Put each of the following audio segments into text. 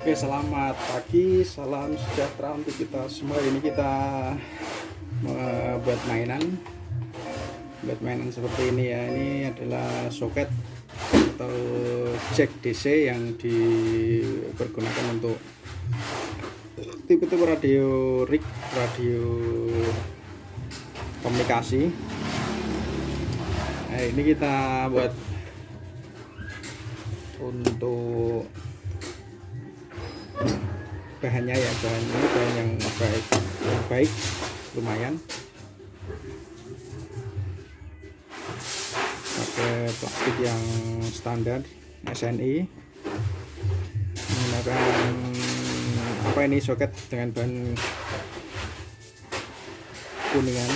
Oke, selamat pagi, salam sejahtera untuk kita semua. Ini kita buat mainan seperti ini ya. Ini adalah soket atau jack DC yang dipergunakan untuk tipe-tipe radio rig, radio komunikasi. Nah, ini kita buat untuk bahannya ya, bahan yang baik, lumayan. Pakai plastik yang standar SNI, menggunakan soket dengan bahan kuningan.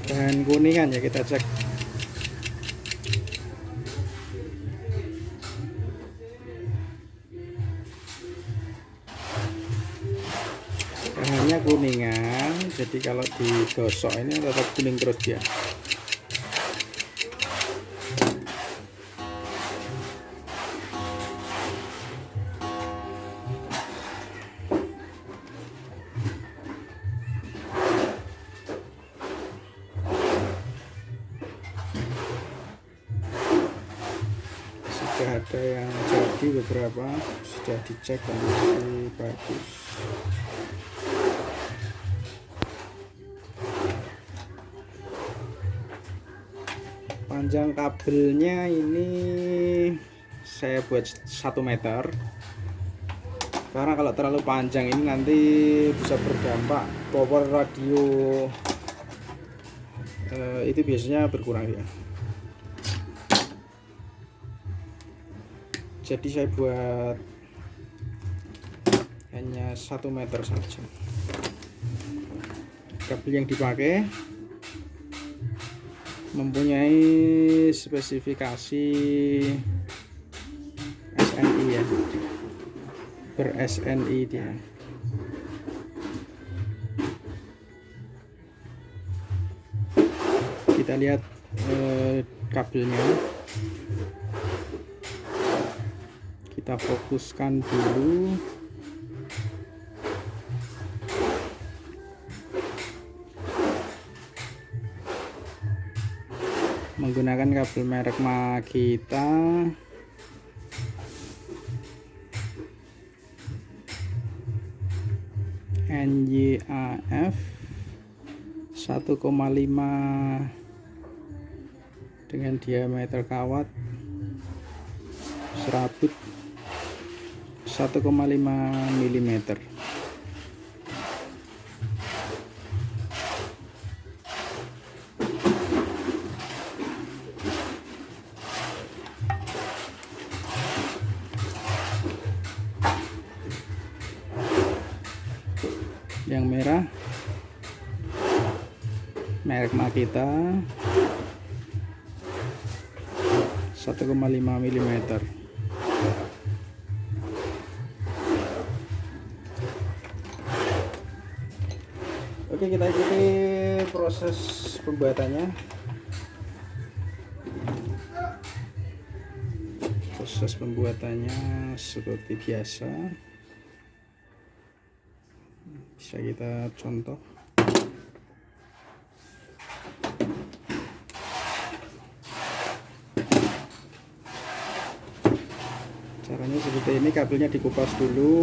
Bahan kuningan ya, kita cek. Bahannya kuningan, jadi kalau digosok ini tetap kuning terus dia. Sudah ada yang jadi, beberapa sudah dicek kondisi bagus. Panjang kabelnya ini saya buat 1 meter, karena kalau terlalu panjang ini nanti bisa berdampak power radio itu biasanya berkurang ya. Jadi saya buat hanya 1 meter saja. Kabel yang dipakai mempunyai spesifikasi SNI ya, ber SNI dia. Kita lihat kabelnya, kita fokuskan dulu. Menggunakan kabel merek Makita, NYAF 1,5 dengan diameter kawat serabut 1,5 mm. Yang merah merek Makita 1,5 mm. Oke, kita ikuti proses pembuatannya. Proses pembuatannya seperti biasa, bisa kita contoh. Caranya seperti ini, kabelnya dikupas dulu.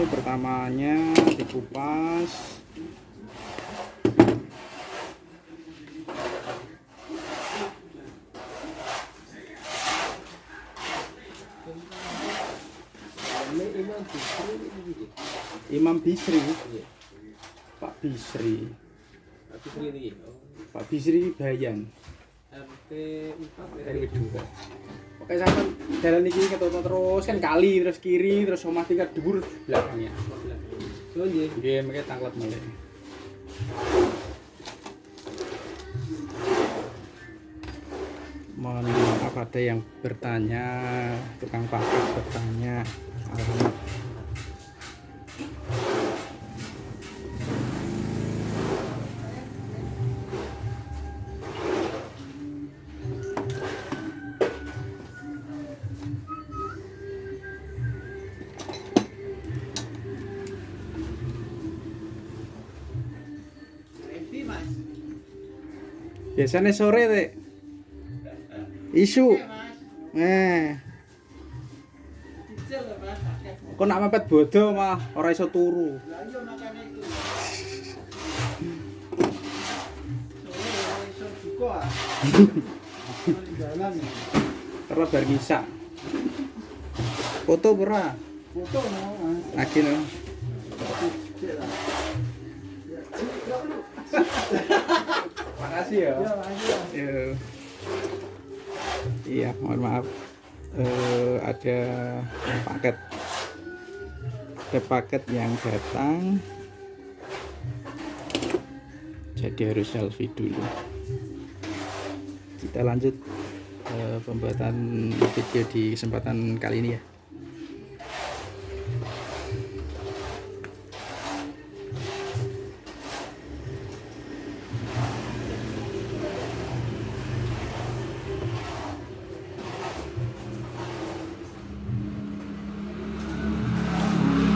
Pertamanya dikupas, Imam Bisri, Pak Bisri, Pak Bisri Bayan RT 2. Oke, sampai jalan ini ketemu terus kan, kali terus kiri terus omah 3 dhuwur belakangnya. Nggih, mengke tanglet mulai. Mohon maaf ada yang bertanya, tukang paket bertanya alamat. Biasanya sore teh. Isu. Kok nak mepet bodo mah ora iso turu. Lah iya makane iku. Sore iso buka. Jalan. Terus bar ngisak. Foto ora? Foto mau. Lagi no. Makasih ya. Iya, mohon maaf. Ada paket yang datang. Jadi harus selfie dulu. Kita lanjut pembuatan video di kesempatan kali ini ya.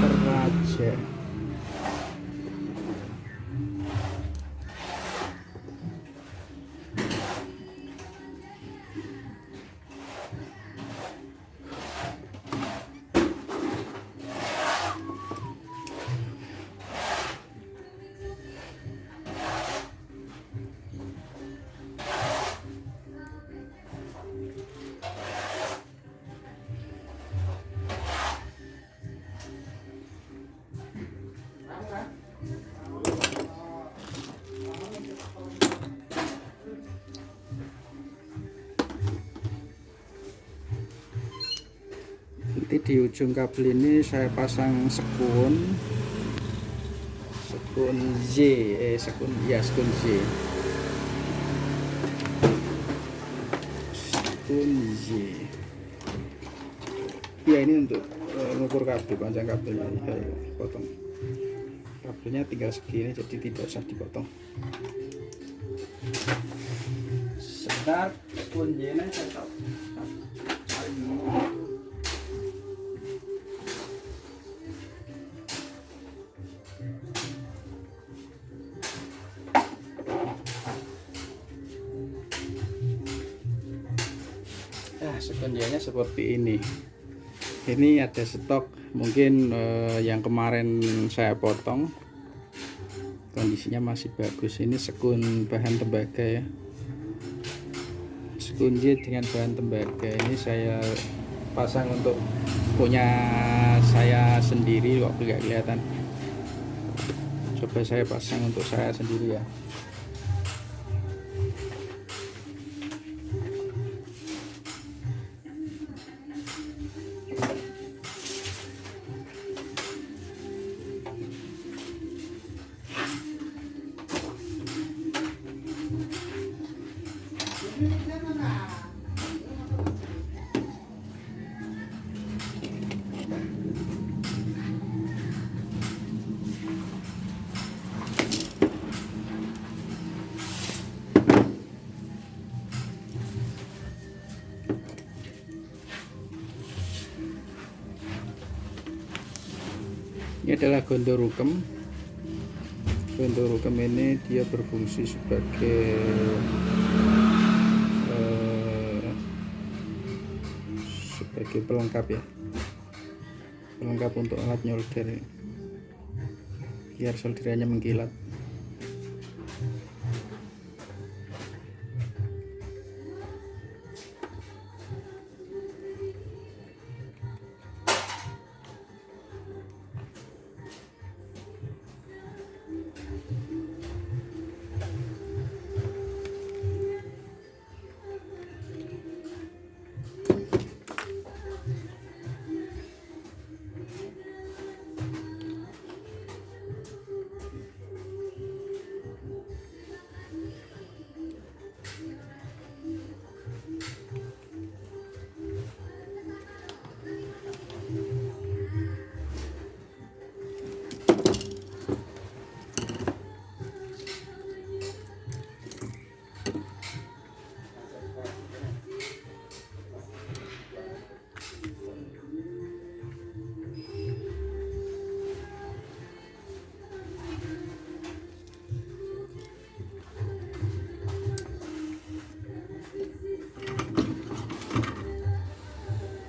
Raja. Nanti di ujung kabel ini saya pasang sekun Z, sekun Z. Sekun Z. Ya ini untuk mengukur kabel, panjang kabelnya. Ya, potong. Kabelnya tinggal segini, jadi tidak usah dipotong. Sebentar, sekun Z-nya saya tahu. Sekundianya seperti ini. Ini ada stok, mungkin yang kemarin saya potong kondisinya masih bagus. Ini sekun bahan tembaga ya, sekun Z dengan bahan tembaga. Ini saya pasang untuk punya saya sendiri, kok nggak kelihatan. Coba saya pasang untuk saya sendiri ya. Ini adalah gondorukem. Gondorukem ini dia berfungsi sebagai pelengkap ya, pelengkap untuk alat nyolder biar solderannya mengkilat.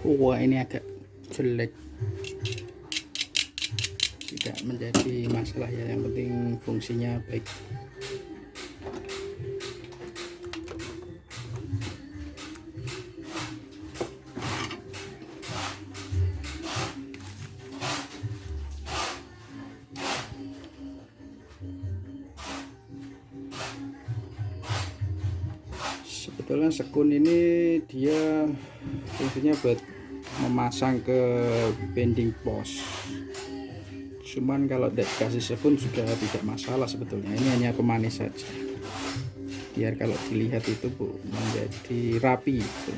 Wah, ini agak jelek, tidak menjadi masalah ya, yang penting fungsinya baik. Sebetulnya sekun ini dia fungsinya buat memasang ke bending pos, cuman kalau dikasih sekun sudah tidak masalah sebetulnya. Ini hanya pemanis saja biar kalau dilihat itu menjadi rapi gitu.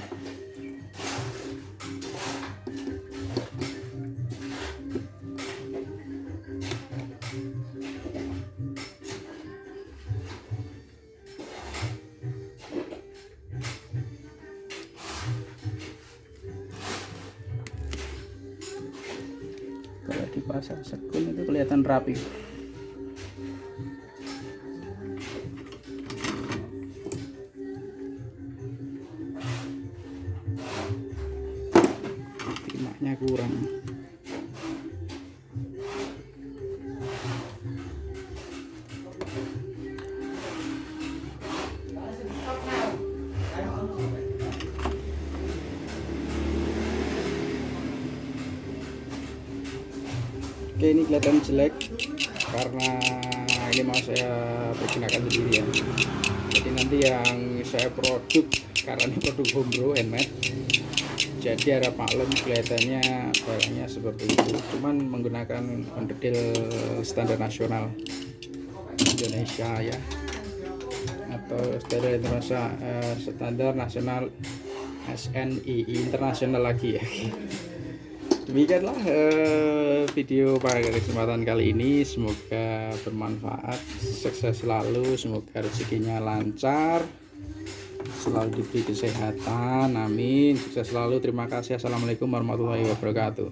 Kalau dipasang sekun itu kelihatan rapi. Timahnya kurang. Oke, ini kelihatan jelek karena ini mau saya pergunakan sendiri ya. Jadi nanti yang saya produk, karena ini produk homebrew handmade, jadi harap maklum kelihatannya barangnya seperti itu, cuman menggunakan onderdil standar nasional Indonesia ya, atau standar nasional SNII internasional lagi ya. Demikianlah video pada kesempatan kali ini, semoga bermanfaat, sukses selalu, semoga rezekinya lancar, selalu diberi kesehatan, amin, sukses selalu. Terima kasih. Assalamualaikum warahmatullahi wabarakatuh.